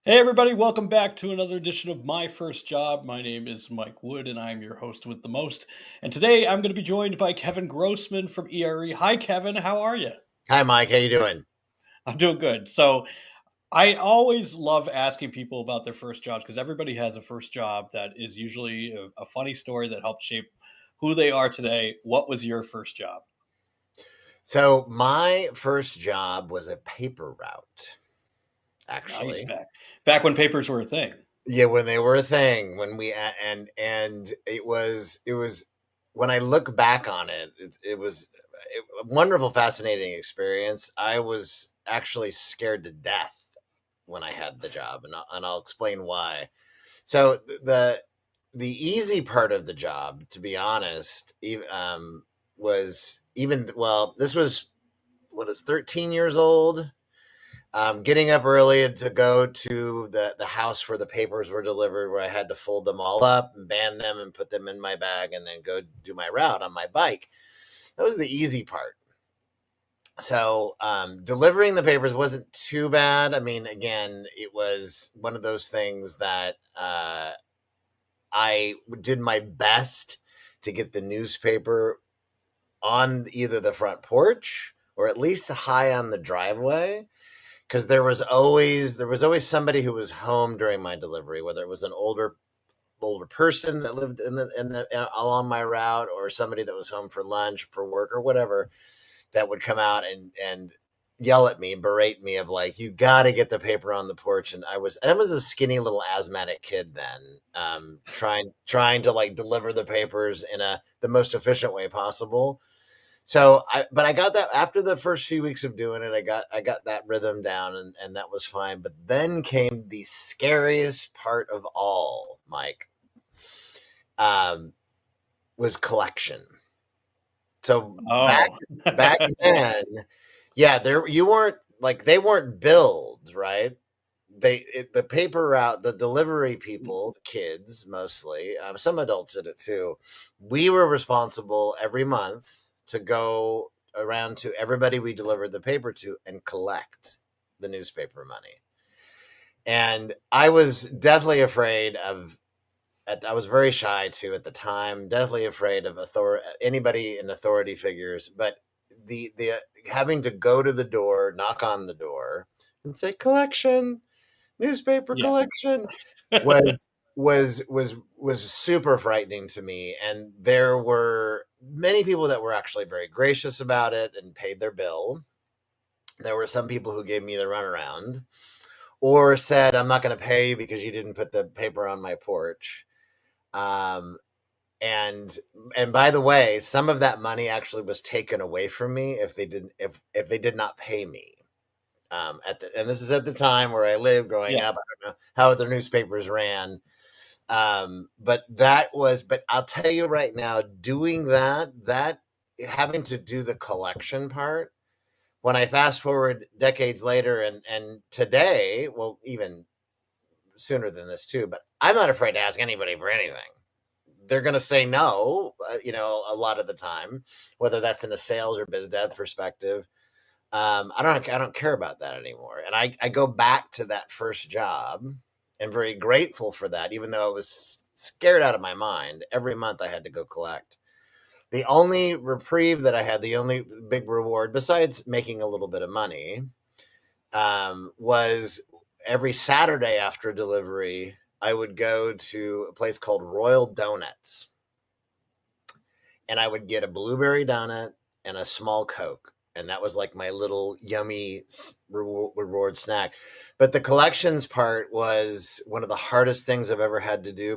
Hey, everybody, welcome back to another edition of My First Job. My name is Mike Wood, and I'm your host with the most. And today I'm going to be joined by Kevin Grossman from ERE. Hi, Kevin. How are you? Hi, Mike. How you doing? I'm doing good. So, I always love asking people about their first jobs because everybody has a first job that is usually a funny story that helps shape who they are today. What was your first job? So my first job was a paper route, Nice. actually. Back when papers were a thing. Yeah, when they were a thing, when we and it was when I look back on it, it was a wonderful, fascinating experience. I was actually scared to death when I had the job, and I'll explain why. So the easy part of the job, to be honest, was even well. This was what is 13 years old. Getting up early to go to the house where the papers were delivered, where I had to fold them all up and band them and put them in my bag, and then go do my route on my bike. That was the easy part. So delivering the papers wasn't too bad. I mean, again, it was one of those things that I did my best to get the newspaper on either the front porch or at least high on the driveway, because there was always somebody who was home during my delivery, whether it was an older person that lived in the along my route, or somebody that was home for lunch, for work, or whatever, that would come out and yell at me, berate me, of like, you got to get the paper on the porch. And I was a skinny little asthmatic kid then, trying to like deliver the papers in the most efficient way possible. But I got that after the first few weeks of doing it. I got that rhythm down, and that was fine. But then came the scariest part of all, Mike, um, was collection. So back Oh, back then, yeah, there you weren't like they weren't billed, right? The paper route, the delivery people, the kids mostly, some adults did it too. We were responsible every month to go around to everybody we delivered the paper to and collect the newspaper money. And I was deathly afraid of. I was very shy too at the time. Deathly afraid of anybody in authority figures. But the having to go to the door, knock on the door, and say collection, newspaper yeah. collection, was super frightening to me. And there were many people that were actually very gracious about it and paid their bill. There were some people who gave me the runaround, or said, I'm not going to pay you because you didn't put the paper on my porch. um and and by the way, some of that money actually was taken away from me if they did not pay me. And this is at the time where I lived growing Yeah. up. I don't know how other newspapers ran. But I'll tell you right now, doing that having to do the collection part, when I fast forward decades later, and today, well, even sooner than this too, but I'm not afraid to ask anybody for anything. They're going to say no, a lot of the time, whether that's in a sales or biz dev perspective. I don't care about that anymore. And I go back to that first job and very grateful for that, even though I was scared out of my mind. Every month I had to go collect. The only reprieve that I had, the only big reward, besides making a little bit of money, was every Saturday after delivery, I would go to a place called Royal Donuts, and I would get a blueberry donut and a small Coke. And that was like my little yummy reward snack. But the collections part was one of the hardest things I've ever had to do,